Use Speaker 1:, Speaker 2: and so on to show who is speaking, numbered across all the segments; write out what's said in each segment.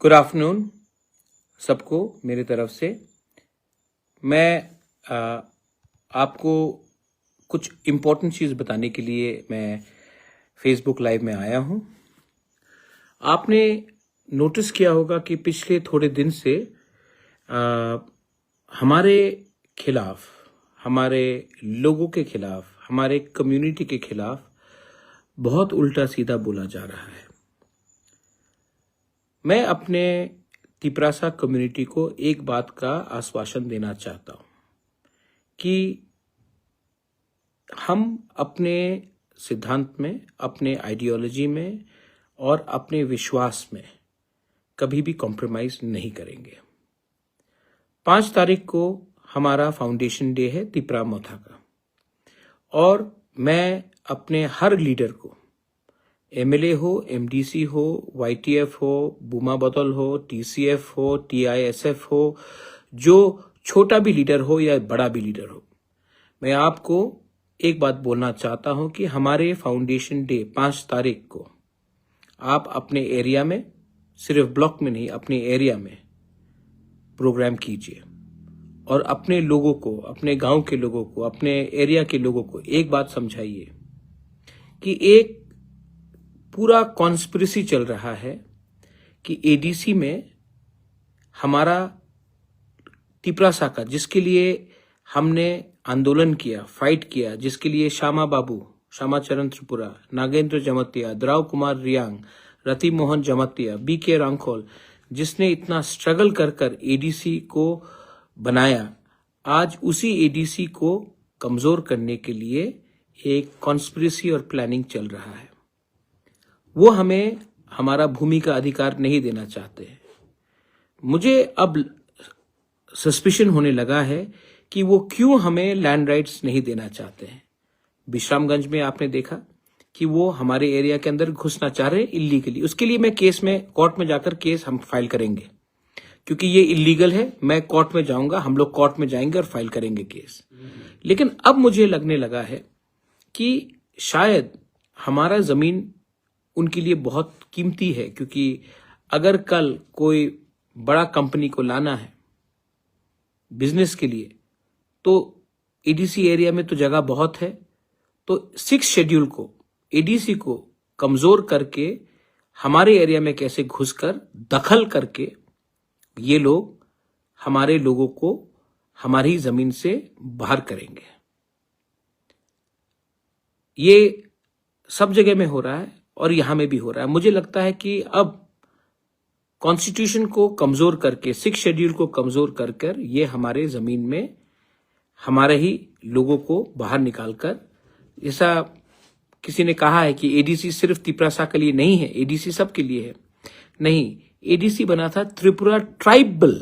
Speaker 1: Good afternoon सबको मेरी तरफ से। मैं आपको कुछ इम्पोर्टेंट चीज़ बताने के लिए मैं फेसबुक लाइव में आया हूँ। आपने नोटिस किया होगा कि पिछले थोड़े दिन से हमारे खिलाफ, हमारे लोगों के खिलाफ, हमारे कम्युनिटी के खिलाफ बहुत उल्टा सीधा बोला जा रहा है। मैं अपने तिपरासा कम्युनिटी को एक बात का आश्वासन देना चाहता हूं कि हम अपने सिद्धांत में, अपने आइडियोलॉजी में और अपने विश्वास में कभी भी कॉम्प्रोमाइज नहीं करेंगे। 5 तारीख को हमारा फाउंडेशन डे है तिपरा मोथा का, और मैं अपने हर लीडर को, एमएलए हो, एमडीसी हो, वाईटीएफ हो, बुमा बतल हो, टीसीएफ हो, टीआईएसएफ हो, जो छोटा भी लीडर हो या बड़ा भी लीडर हो, मैं आपको एक बात बोलना चाहता हूं कि हमारे फाउंडेशन डे 5 तारीख को आप अपने एरिया में, सिर्फ ब्लॉक में नहीं, अपने एरिया में प्रोग्राम कीजिए और अपने लोगों को, अपने गांव के लोगों को, अपने एरिया के लोगों को एक बात समझाइए कि एक पूरा कॉन्स्पिरेसी चल रहा है कि एडीसी में हमारा तिपरासा का, जिसके लिए हमने आंदोलन किया, फाइट किया, जिसके लिए श्यामा बाबू, श्यामाचरण त्रिपुरा, नागेंद्र जमतिया, द्राव कुमार रियांग, रति मोहन जमतिया, बीके रांखोल, जिसने इतना स्ट्रगल कर एडीसी को बनाया, आज उसी एडीसी को कमजोर करने के लिए एक कॉन्स्पिरेसी और प्लानिंग चल रहा है। वो हमें हमारा भूमि का अधिकार नहीं देना चाहते हैं। मुझे अब सस्पिशन होने लगा है कि वो क्यों हमें लैंड राइट्स नहीं देना चाहते हैं। विश्रामगंज में आपने देखा कि वो हमारे एरिया के अंदर घुसना चाह रहे हैं इलीगली। उसके लिए मैं केस में, कोर्ट में जाकर केस हम फाइल करेंगे, क्योंकि ये इलीगल है। मैं कोर्ट में जाऊंगा, हम लोग कोर्ट में जाएंगे और फाइल करेंगे केस। लेकिन अब मुझे लगने लगा है कि शायद हमारा जमीन उनके लिए बहुत कीमती है, क्योंकि अगर कल कोई बड़ा कंपनी को लाना है बिजनेस के लिए, तो एडीसी एरिया में तो जगह बहुत है। तो 6 शेड्यूल को, एडीसी को कमजोर करके हमारे एरिया में कैसे घुसकर दखल करके ये लोग हमारे लोगों को हमारी जमीन से बाहर करेंगे। ये सब जगह में हो रहा है और यहां में भी हो रहा है। मुझे लगता है कि अब कॉन्स्टिट्यूशन को कमजोर करके, 6 शेड्यूल को कमजोर कर ये हमारे जमीन में हमारे ही लोगों को बाहर निकालकर, जैसा किसी ने कहा है कि एडीसी सिर्फ तिपरासा के लिए नहीं है, एडीसी सबके लिए है। नहीं, एडीसी बना था Tripura tribal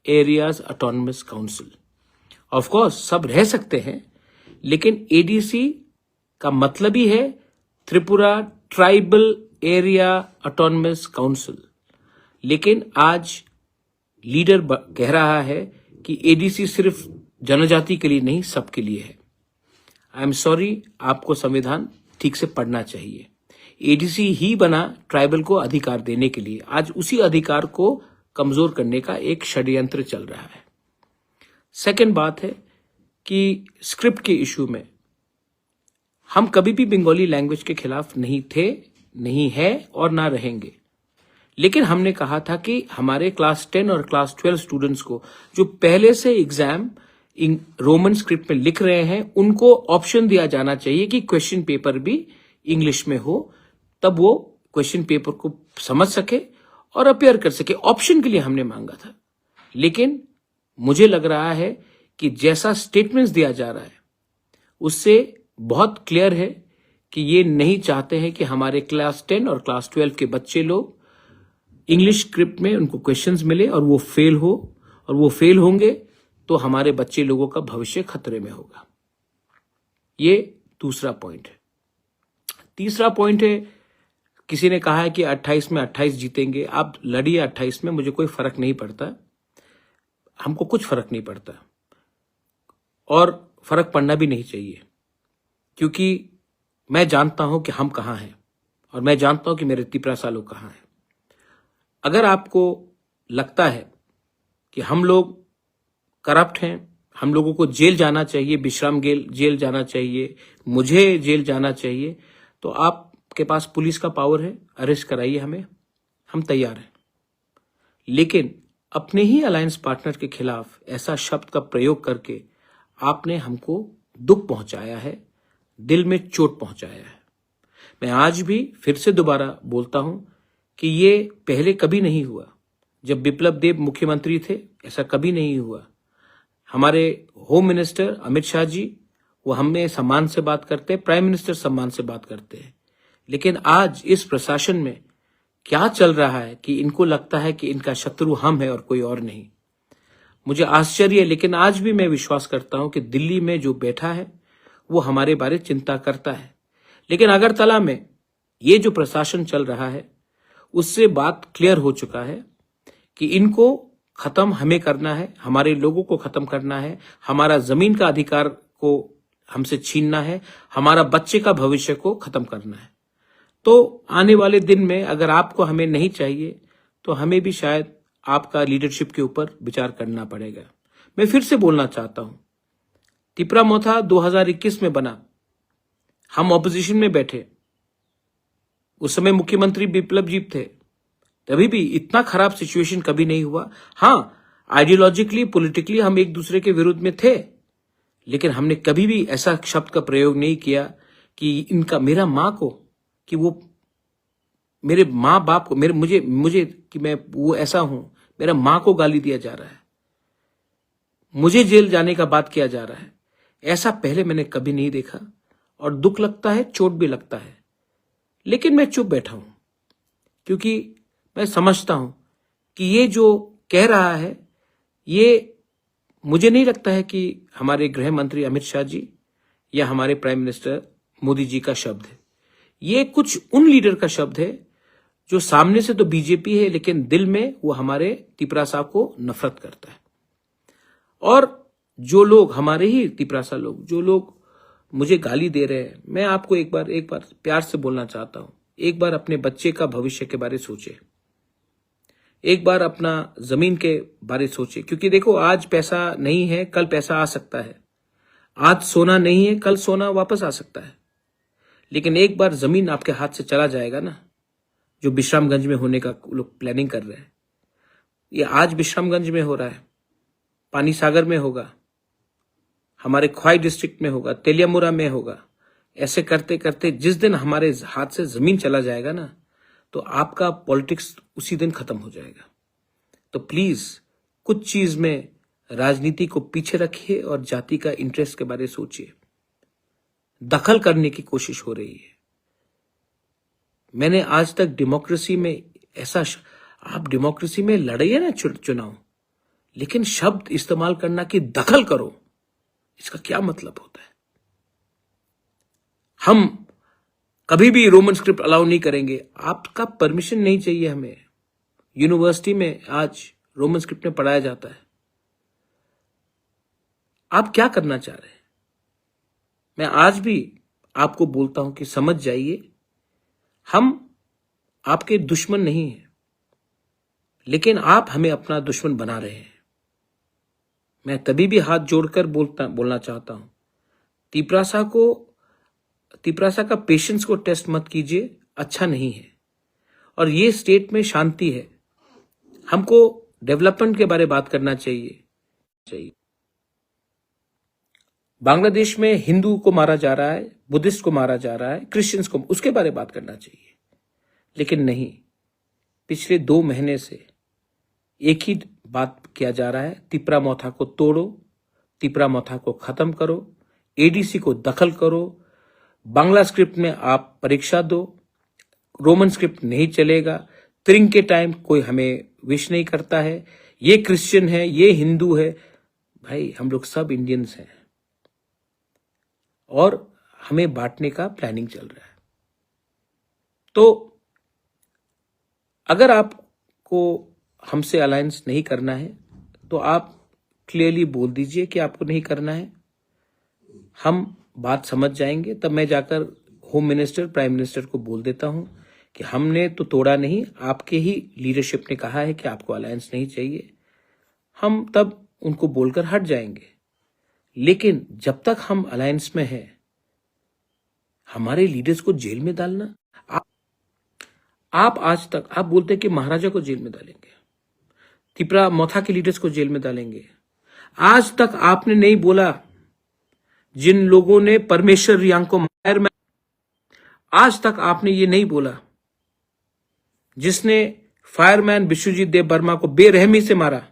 Speaker 1: areas autonomous council. Of course सब रह सकते हैं, लेकिन एडीसी का मतलब ही है Tripura tribal area autonomous council. लेकिन आज लीडर कह रहा है कि एडीसी सिर्फ जनजाति के लिए नहीं, सबके लिए है। आई एम सॉरी, आपको संविधान ठीक से पढ़ना चाहिए। एडीसी ही बना ट्राइबल को अधिकार देने के लिए। आज उसी अधिकार को कमजोर करने का एक षड्यंत्र चल रहा है। सेकंड बात है कि स्क्रिप्ट के इशू में हम कभी भी बंगाली लैंग्वेज के खिलाफ नहीं थे, नहीं है और ना रहेंगे। लेकिन हमने कहा था कि हमारे क्लास 10 और क्लास 12 स्टूडेंट्स को, जो पहले से एग्जाम रोमन स्क्रिप्ट में लिख रहे हैं, उनको ऑप्शन दिया जाना चाहिए कि क्वेश्चन पेपर भी इंग्लिश में हो, तब वो क्वेश्चन पेपर को समझ सके और अपेयर कर सके। ऑप्शन के लिए हमने मांगा था। लेकिन मुझे लग रहा है कि जैसा स्टेटमेंट्स दिया जा रहा है, उससे बहुत क्लियर है कि ये नहीं चाहते हैं कि हमारे क्लास 10 और क्लास 12 के बच्चे लोग इंग्लिश स्क्रिप्ट में उनको क्वेश्चंस मिले और वो फेल हो, और वो फेल होंगे तो हमारे बच्चे लोगों का भविष्य खतरे में होगा। ये दूसरा पॉइंट है। तीसरा पॉइंट है, किसी ने कहा है कि 28 में 28 जीतेंगे। आप लड़िए 28 में, मुझे कोई फर्क नहीं पड़ता, हमको कुछ फर्क नहीं पड़ता और फर्क पड़ना भी नहीं चाहिए, क्योंकि मैं जानता हूं कि हम कहां हैं और मैं जानता हूं कि मेरे तिपरासा लोग कहां हैं। अगर आपको लगता है कि हम लोग करप्ट हैं, हम लोगों को जेल जाना चाहिए, विश्राम जेल जाना चाहिए, मुझे जेल जाना चाहिए, तो आपके पास पुलिस का पावर है, अरेस्ट कराइए हमें, हम तैयार हैं। लेकिन अपने ही अलायंस पार्टनर के खिलाफ ऐसा शब्द का प्रयोग करके आपने हमको दुख पहुंचाया है, दिल में चोट पहुंचाया है। मैं आज भी फिर से दोबारा बोलता हूं कि ये पहले कभी नहीं हुआ। जब बिप्लब देब मुख्यमंत्री थे ऐसा कभी नहीं हुआ। हमारे होम मिनिस्टर अमित शाह जी, वो हमें सम्मान से बात करते हैं, प्राइम मिनिस्टर सम्मान से बात करते हैं। लेकिन आज इस प्रशासन में क्या चल रहा है कि इनको लगता है कि इनका शत्रु हम है और कोई और नहीं। मुझे आश्चर्य है, लेकिन आज भी मैं विश्वास करता हूं कि दिल्ली में जो बैठा है वो हमारे बारे चिंता करता है। लेकिन अगरतला में ये जो प्रशासन चल रहा है उससे बात क्लियर हो चुका है कि इनको खत्म हमें करना है, हमारे लोगों को खत्म करना है, हमारा जमीन का अधिकार को हमसे छीनना है, हमारा बच्चे का भविष्य को खत्म करना है। तो आने वाले दिन में अगर आपको हमें नहीं चाहिए तो हमें भी शायद आपका लीडरशिप के ऊपर विचार करना पड़ेगा। मैं फिर से बोलना चाहता हूं, तिपरा मोथा 2021 में बना, हम ऑपोजिशन में बैठे, उस समय मुख्यमंत्री बिप्लब जी थे, तभी भी इतना खराब सिचुएशन कभी नहीं हुआ। हाँ, आइडियोलॉजिकली पॉलिटिकली हम एक दूसरे के विरुद्ध में थे, लेकिन हमने कभी भी ऐसा शब्द का प्रयोग नहीं किया कि इनका मेरा मां को, कि वो मेरे माँ बाप को, मेरे मुझे कि मैं वो ऐसा हूं, मेरा मां को गाली दिया जा रहा है, मुझे जेल जाने का बात किया जा रहा है। ऐसा पहले मैंने कभी नहीं देखा और दुख लगता है, चोट भी लगता है। लेकिन मैं चुप बैठा हूं क्योंकि मैं समझता हूं कि ये जो कह रहा है ये मुझे नहीं लगता है कि हमारे गृह मंत्री अमित शाह जी या हमारे प्राइम मिनिस्टर मोदी जी का शब्द है। ये कुछ उन लीडर का शब्द है जो सामने से तो बीजेपी है लेकिन दिल में वो हमारे तिपरा साहब को नफरत करता है। और जो लोग हमारे ही तिपरा साहब लोग, जो लोग मुझे गाली दे रहे हैं, मैं आपको एक बार प्यार से बोलना चाहता हूं, एक बार अपने बच्चे का भविष्य के बारे सोचे, एक बार अपना जमीन के बारे सोचे। क्योंकि देखो, आज पैसा नहीं है, कल पैसा आ सकता है, आज सोना नहीं है, कल सोना वापस आ सकता है। लेकिन एक बार जमीन आपके हाथ से चला जाएगा ना, जो विश्रामगंज में होने का लोग प्लानिंग कर रहे हैं, ये आज विश्रामगंज में हो रहा है, पानी सागर में होगा, हमारे ख्वाई डिस्ट्रिक्ट में होगा, तेलियामुरा में होगा। ऐसे करते करते जिस दिन हमारे हाथ से जमीन चला जाएगा ना, तो आपका पॉलिटिक्स उसी दिन खत्म हो जाएगा। तो प्लीज कुछ चीज में राजनीति को पीछे रखिए और जाति का इंटरेस्ट के बारे में सोचिए। दखल करने की कोशिश हो रही है। मैंने आज तक डेमोक्रेसी में ऐसा, आप डेमोक्रेसी में लड़िए ना चुनाव, लेकिन शब्द इस्तेमाल करना कि दखल करो, इसका क्या मतलब होता है? हम कभी भी रोमन स्क्रिप्ट अलाउ नहीं करेंगे। आपका परमिशन नहीं चाहिए हमें। यूनिवर्सिटी में आज रोमन स्क्रिप्ट में पढ़ाया जाता है। आप क्या करना चाह रहे हैं? मैं आज भी आपको बोलता हूं कि समझ जाइए, हम आपके दुश्मन नहीं हैं, लेकिन आप हमें अपना दुश्मन बना रहे हैं। मैं तभी भी हाथ जोड़कर बोलना चाहता हूं, तिपरासा का पेशेंस को टेस्ट मत कीजिए, अच्छा नहीं है। और ये स्टेट में शांति है, हमको डेवलपमेंट के बारे में बात करना चाहिए। बांग्लादेश में हिंदू को मारा जा रहा है, बुद्धिस्ट को मारा जा रहा है, क्रिश्चियंस को, उसके बारे में बात करना चाहिए। लेकिन नहीं, पिछले 2 महीने से एक ही बात किया जा रहा है, तिपरा मोथा को तोड़ो, तिपरा मोथा को खत्म करो, एडीसी को दखल करो, बांग्ला स्क्रिप्ट में आप परीक्षा दो, रोमन स्क्रिप्ट नहीं चलेगा, त्रिंग के टाइम कोई हमें विश नहीं करता है, ये क्रिश्चियन है, ये हिंदू है। भाई, हम लोग सब इंडियंस हैं और हमें बांटने का प्लानिंग चल रहा है। तो अगर आपको हमसे अलायंस नहीं करना है तो आप क्लियरली बोल दीजिए कि आपको नहीं करना है, हम बात समझ जाएंगे। तब मैं जाकर होम मिनिस्टर, प्राइम मिनिस्टर को बोल देता हूं कि हमने तो तोड़ा नहीं, आपके ही लीडरशिप ने कहा है कि आपको अलायंस नहीं चाहिए, हम तब उनको बोलकर हट जाएंगे। लेकिन जब तक हम अलायंस में हैं, हमारे लीडर्स को जेल में डालना, आप आज तक आप बोलते हैं कि महाराजा को जेल में डालेंगे, तिपरा मोथा के लीडर्स को जेल में डालेंगे। आज तक आपने नहीं बोला जिन लोगों ने परमेश्वर रियांग को मार, आज तक आपने ये नहीं बोला जिसने फायरमैन विश्वजीत देव वर्मा को बेरहमी से मारा,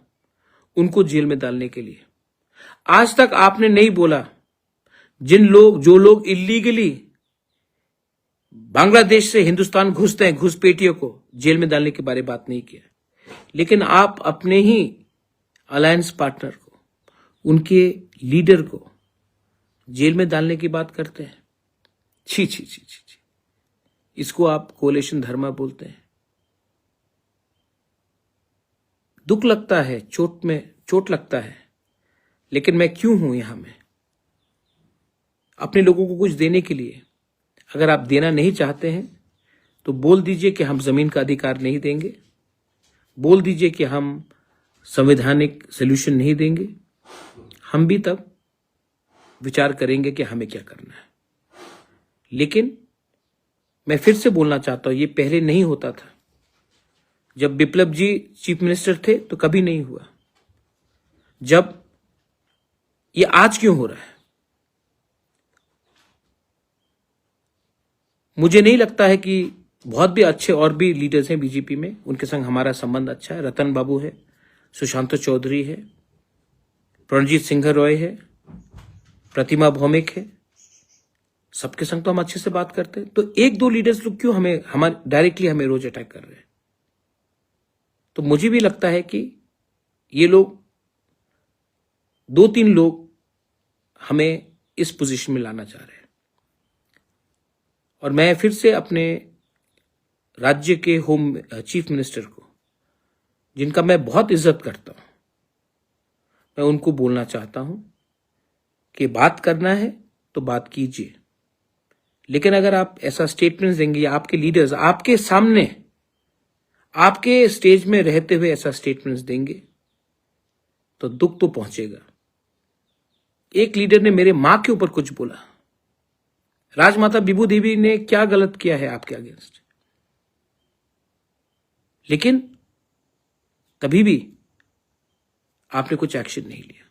Speaker 1: उनको जेल में डालने के लिए। आज तक आपने नहीं बोला जो लोग इलीगली बांग्लादेश से हिंदुस्तान घुसते हैं, घुसपैठियों को जेल में डालने के बारे में बात नहीं किया। लेकिन आप अपने ही अलायंस पार्टनर को, उनके लीडर को जेल में डालने की बात करते हैं। छी छी छी छी छी, इसको आप कोलेशन धर्मा बोलते हैं। दुख लगता है, चोट लगता है, लेकिन मैं क्यों हूं यहां में? अपने लोगों को कुछ देने के लिए। अगर आप देना नहीं चाहते हैं तो बोल दीजिए कि हम जमीन का अधिकार नहीं देंगे, बोल दीजिए कि हम संवैधानिक सॉल्यूशन नहीं देंगे। हम भी तब विचार करेंगे कि हमें क्या करना है। लेकिन मैं फिर से बोलना चाहता हूं, ये पहले नहीं होता था। जब बिप्लब जी चीफ मिनिस्टर थे तो कभी नहीं हुआ। जब ये आज क्यों हो रहा है? मुझे नहीं लगता है कि बहुत भी अच्छे और भी लीडर्स हैं बीजेपी में, उनके संग हमारा संबंध अच्छा है। रतन बाबू है, सुशांत चौधरी है, प्रणजीत सिंह रॉय है, प्रतिमा भौमिक है, सबके संग तो हम अच्छे से बात करते हैं। तो एक दो लीडर्स लोग क्यों हमारे डायरेक्टली हमें रोज अटैक कर रहे हैं? तो मुझे भी लगता है कि ये लोग, दो तीन लोग हमें इस पोजीशन में लाना चाह रहे हैं। और मैं फिर से अपने राज्य के होम चीफ मिनिस्टर को, जिनका मैं बहुत इज्जत करता हूं, मैं उनको बोलना चाहता हूं कि बात करना है तो बात कीजिए। लेकिन अगर आप ऐसा स्टेटमेंट देंगे या आपके लीडर्स आपके सामने, आपके स्टेज में रहते हुए ऐसा स्टेटमेंट्स देंगे तो दुख तो पहुंचेगा। एक लीडर ने मेरे मां के ऊपर कुछ बोला, राजमाता बिबू देवी ने क्या गलत किया है आपके अगेंस्ट? लेकिन कभी भी आपने कुछ एक्शन नहीं लिया।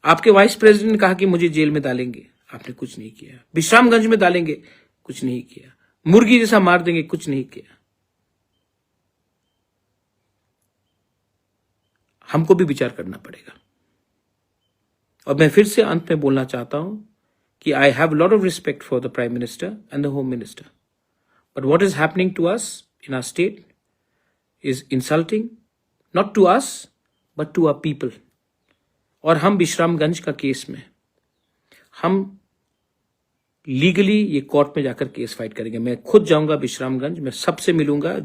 Speaker 1: आपके वाइस प्रेसिडेंट ने कहा कि मुझे जेल में डालेंगे, आपने कुछ नहीं किया। विश्रामगंज में डालेंगे, कुछ नहीं किया। मुर्गी जैसा मार देंगे, कुछ नहीं किया। हमको भी विचार करना पड़ेगा। और मैं फिर से अंत में बोलना चाहता हूं कि I have a lot of respect for the Prime Minister and the Home Minister. But what is happening to us in our state is insulting, not to us, but to our people. और हम विश्रामगंज का case में हम legally ये court में जाकर case fight करेंगे। मैं खुद जाऊंगा विश्रामगंज, मैं सबसे मिलूंगा।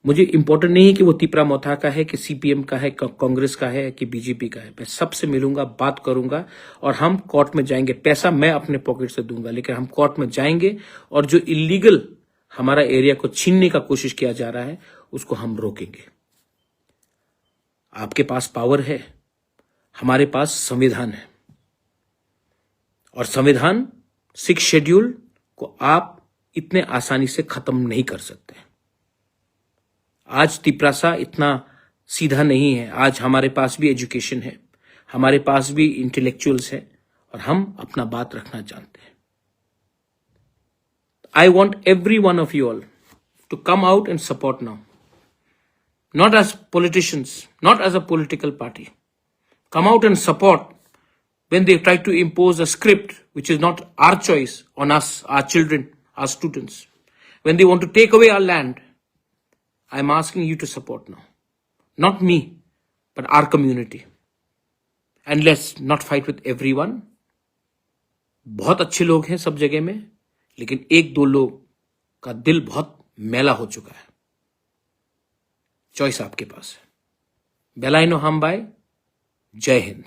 Speaker 1: मुझे इंपॉर्टेंट नहीं है कि वो तिपरा मोथा का है, कि सीपीएम का है, कांग्रेस का है, कि बीजेपी का है। मैं सबसे मिलूंगा, बात करूंगा और हम कोर्ट में जाएंगे। पैसा मैं अपने पॉकेट से दूंगा, लेकिन हम कोर्ट में जाएंगे और जो इलीगल हमारा एरिया को छीनने का कोशिश किया जा रहा है उसको हम रोकेंगे। आपके पास पावर है, हमारे पास संविधान है। और संविधान 6 शेड्यूल को आप इतने आसानी से खत्म नहीं कर सकते। आज तिपरासा इतना सीधा नहीं है। आज हमारे पास भी एजुकेशन है, हमारे पास भी इंटेलेक्चुअल्स है और हम अपना बात रखना जानते हैं। I want every one of you all to come out and support now, not as politicians, not as a political party. Come out and support when they try to impose a script which is not our choice on us, our children, our students. When they want to take away our land, I'm asking you to support now. Not me, but our community. And let's not fight with everyone. बहुत अच्छे लोग हैं सब जगह में, लेकिन एक दो लोग का दिल बहुत मैला हो चुका है। चॉइस आपके पास है। बेलाइनो हम बाय। जय हिंद।